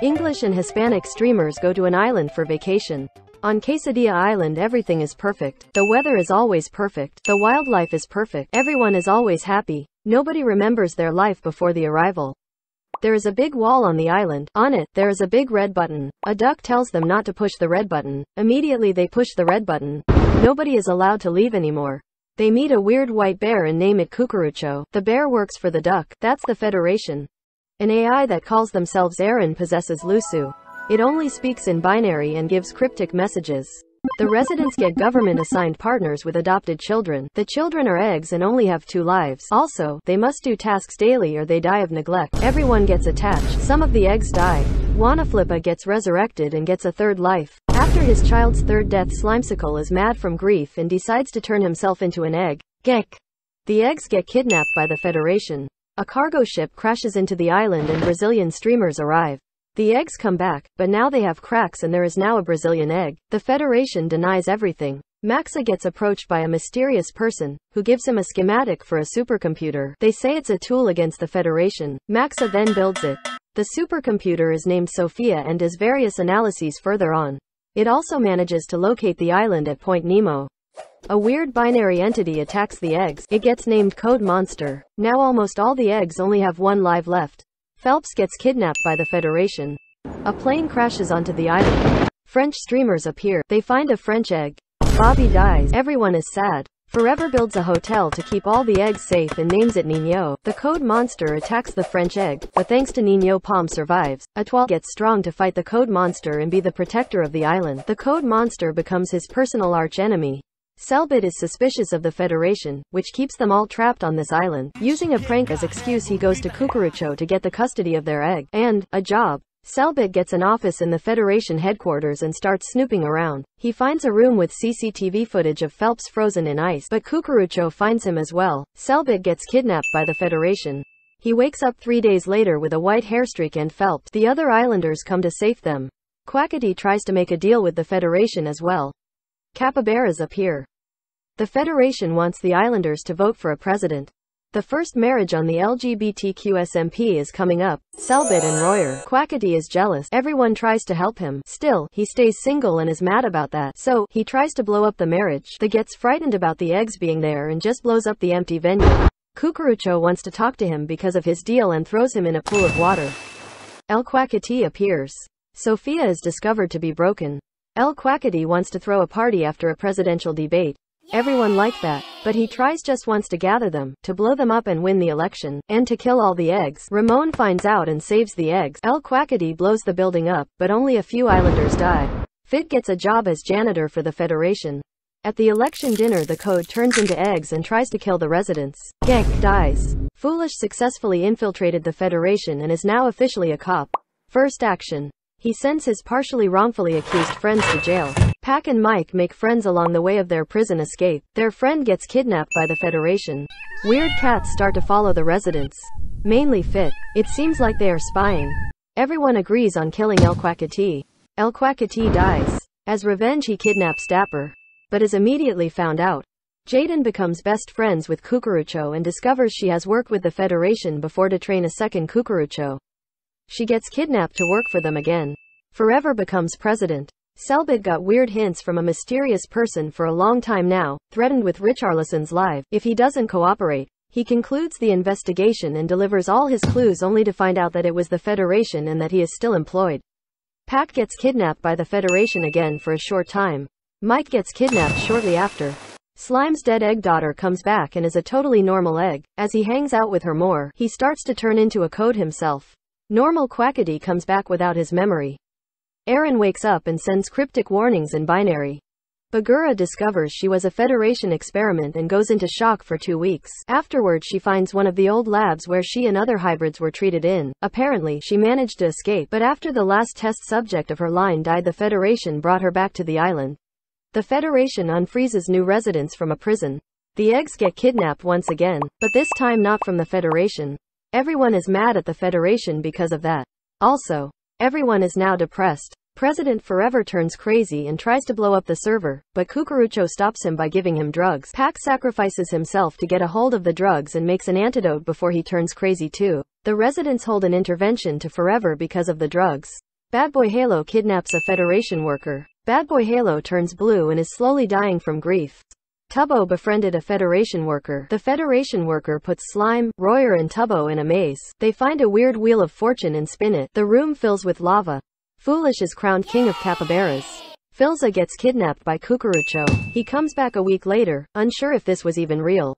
English and Hispanic streamers go to an island for vacation. On Quesadilla Island everything is perfect. The weather is always perfect. The wildlife is perfect. Everyone is always happy. Nobody remembers their life before the arrival. There is a big wall on the island. On it, there is a big red button. A duck tells them not to push the red button. Immediately they push the red button. Nobody is allowed to leave anymore. They meet a weird white bear and name it Cucurucho. The bear works for the duck. That's the Federation. An AI that calls themselves Aaron possesses Lusu. It only speaks in binary and gives cryptic messages. The residents get government-assigned partners with adopted children. The children are eggs and only have 2 lives. Also, they must do tasks daily or they die of neglect. Everyone gets attached. Some of the eggs die. Wanaflipa gets resurrected and gets a 3rd life. After his child's 3rd death, Slimesicle is mad from grief and decides to turn himself into an egg. Gek. The eggs get kidnapped by the Federation. A cargo ship crashes into the island and Brazilian streamers arrive. The eggs come back, but now they have cracks and there is now a Brazilian egg. The Federation denies everything. Maxa gets approached by a mysterious person, who gives him a schematic for a supercomputer. They say it's a tool against the Federation. Maxa then builds it. The supercomputer is named Sophia and does various analyses further on. It also manages to locate the island at Point Nemo. A weird binary entity attacks the eggs. It gets named Code Monster. Now almost all the eggs only have 1 life left. Phelps gets kidnapped by the Federation. A plane crashes onto the island. French streamers appear. They find a French egg. Bobby dies. Everyone is sad. Forever builds a hotel to keep all the eggs safe and names it Ninho. The Code Monster attacks the French egg, but thanks to Ninho, Palm survives. Etoile gets strong to fight the Code Monster and be the protector of the island. The Code Monster becomes his personal arch-enemy. Selbit is suspicious of the Federation, which keeps them all trapped on this island. Using a prank as excuse, he goes to Cucurucho to get the custody of their egg and a job. Selbit gets an office in the Federation headquarters and starts snooping around. He finds a room with CCTV footage of Phelps frozen in ice, but Cucurucho finds him as well. Selbit gets kidnapped by the Federation. He wakes up 3 days later with a white hairstreak and Phelps. The other islanders come to save them. Quackity tries to make a deal with the Federation as well. Capybaras appear. The Federation wants the islanders to vote for a president. The first marriage on the LGBT QSMP is coming up. Selbit and Royer. Quackity is jealous. Everyone tries to help him. Still, he stays single and is mad about that. So, he tries to blow up the marriage. The gets frightened about the eggs being there and just blows up the empty venue. Cucurucho wants to talk to him because of his deal and throws him in a pool of water. El Quackity appears. Sophia is discovered to be broken. El Quackity wants to throw a party after a presidential debate. Everyone liked that, but he tries just once to gather them, to blow them up and win the election, and to kill all the eggs. Ramon finds out and saves the eggs. El Quackity blows the building up, but only a few islanders die. Fit gets a job as janitor for the Federation. At the election dinner, the code turns into eggs and tries to kill the residents. Gek dies. Foolish successfully infiltrated the Federation and is now officially a cop. First action. He sends his partially wrongfully accused friends to jail. Pac and Mike make friends along the way of their prison escape. Their friend gets kidnapped by the Federation. Weird cats start to follow the residents. Mainly Fit. It seems like they are spying. Everyone agrees on killing El Quackity. El Quackity dies. As revenge, he kidnaps Dapper, but is immediately found out. Jaden becomes best friends with Cucurucho and discovers she has worked with the Federation before to train a second Cucurucho. She gets kidnapped to work for them again. Forever becomes president. Selbit got weird hints from a mysterious person for a long time now, threatened with Richarlison's life. If he doesn't cooperate, he concludes the investigation and delivers all his clues only to find out that it was the Federation and that he is still employed. Pac gets kidnapped by the Federation again for a short time. Mike gets kidnapped shortly after. Slime's dead egg daughter comes back and is a totally normal egg. As he hangs out with her more, he starts to turn into a code himself. Normal Quackity comes back without his memory. Aaron wakes up and sends cryptic warnings in binary. Bagura discovers she was a Federation experiment and goes into shock for 2 weeks. Afterwards, she finds one of the old labs where she and other hybrids were treated in. Apparently, she managed to escape, but after the last test subject of her line died, the Federation brought her back to the island. The Federation unfreezes new residents from a prison. The eggs get kidnapped once again, but this time not from the Federation. Everyone is mad at the Federation because of that. Also, everyone is now depressed. President Forever turns crazy and tries to blow up the server, but Cucurucho stops him by giving him drugs. Pac sacrifices himself to get a hold of the drugs and makes an antidote before he turns crazy too. The residents hold an intervention to Forever because of the drugs. Bad Boy Halo kidnaps a Federation worker. Bad Boy Halo turns blue and is slowly dying from grief. Tubbo befriended a Federation worker. The Federation worker puts Slime, Royer and Tubbo in a maze. They find a weird wheel of fortune and spin it. The room fills with lava. Foolish is crowned king of capybaras. Filza gets kidnapped by Cucurucho. He comes back a week later, unsure if this was even real.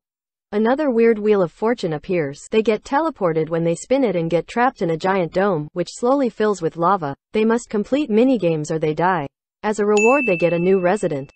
Another weird wheel of fortune appears. They get teleported when they spin it and get trapped in a giant dome, which slowly fills with lava. They must complete minigames or they die. As a reward they get a new resident.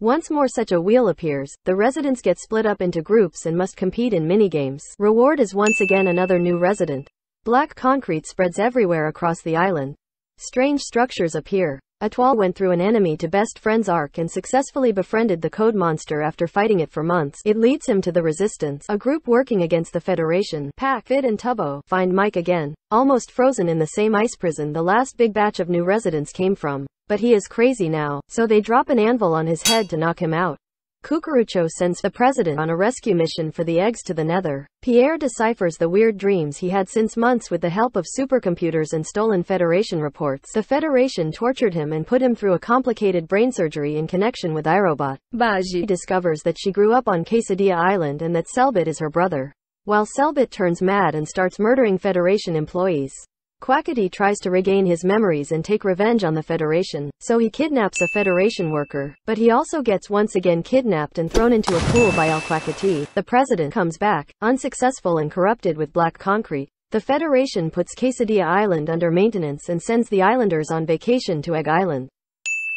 Once more such a wheel appears, the residents get split up into groups and must compete in minigames. Reward is once again another new resident. Black concrete spreads everywhere across the island. Strange structures appear. Atoile went through an enemy to best friends arc and successfully befriended the code monster after fighting it for months. It leads him to the resistance, a group working against the Federation. Pac, Vid and Tubbo find Mike again, almost frozen in the same ice prison the last big batch of new residents came from. But he is crazy now, so they drop an anvil on his head to knock him out. Cucurucho sends the president on a rescue mission for the eggs to the nether. Pierre deciphers the weird dreams he had since months with the help of supercomputers and stolen Federation reports. The Federation tortured him and put him through a complicated brain surgery in connection with iRobot. Baji discovers that she grew up on Quesadilla Island and that Selbit is her brother. While Selbit turns mad and starts murdering Federation employees. Quackity tries to regain his memories and take revenge on the Federation, so he kidnaps a Federation worker, but he also gets once again kidnapped and thrown into a pool by El Quackity. The president comes back, unsuccessful and corrupted with black concrete. The Federation puts Quesadilla Island under maintenance and sends the islanders on vacation to Egg Island.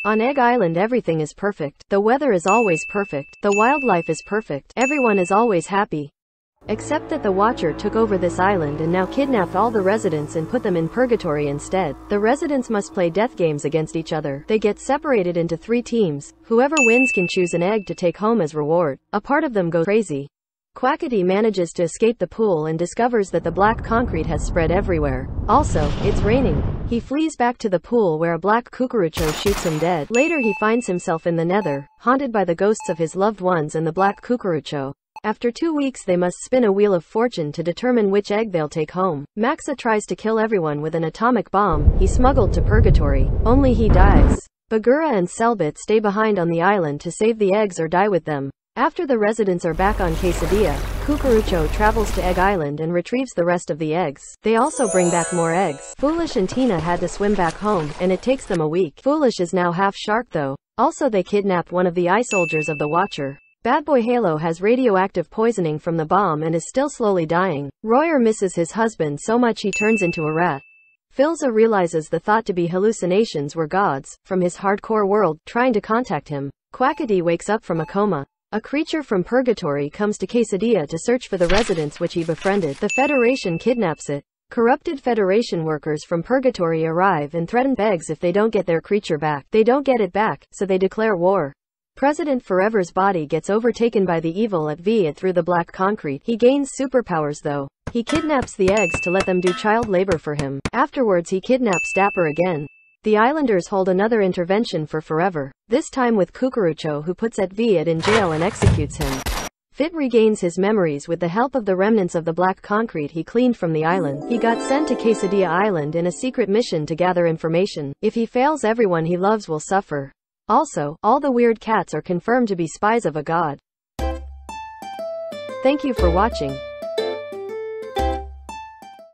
On Egg Island everything is perfect. The weather is always perfect. The wildlife is perfect. Everyone is always happy. Except that the Watcher took over this island and now kidnapped all the residents and put them in purgatory instead. The residents must play death games against each other. They get separated into 3 teams. Whoever wins can choose an egg to take home as reward. A part of them goes crazy. Quackity manages to escape the pool and discovers that the black concrete has spread everywhere. Also, it's raining. He flees back to the pool where a black Cucurucho shoots him dead. Later he finds himself in the nether, haunted by the ghosts of his loved ones and the black Cucurucho. After 2 weeks they must spin a wheel of fortune to determine which egg they'll take home. Maxa tries to kill everyone with an atomic bomb he smuggled to purgatory, only he dies. Bagura and Selbit stay behind on the island to save the eggs or die with them. After the residents are back on Quesadilla, Cucurucho travels to Egg Island and retrieves the rest of the eggs. They also bring back more eggs. Foolish and Tina had to swim back home, and it takes them a week. Foolish is now half shark though. Also they kidnap one of the eye soldiers of the Watcher. Bad Boy Halo has radioactive poisoning from the bomb and is still slowly dying. Royer misses his husband so much he turns into a rat. Filza realizes the thought to be hallucinations were gods, from his hardcore world, trying to contact him. Quackity wakes up from a coma. A creature from purgatory comes to Quesadilla to search for the residents which he befriended. The Federation kidnaps it. Corrupted Federation workers from purgatory arrive and threaten eggs if they don't get their creature back. They don't get it back, so they declare war. President Forever's body gets overtaken by the evil at Viet through the black concrete. He gains superpowers though. He kidnaps the eggs to let them do child labor for him. Afterwards he kidnaps Dapper again. The islanders hold another intervention for Forever, this time with Cucurucho who puts at Viet in jail and executes him. Fit regains his memories with the help of the remnants of the black concrete he cleaned from the island. He got sent to Quesadilla Island in a secret mission to gather information. If he fails everyone he loves will suffer. Also, all the weird cats are confirmed to be spies of a god. Thank you for watching.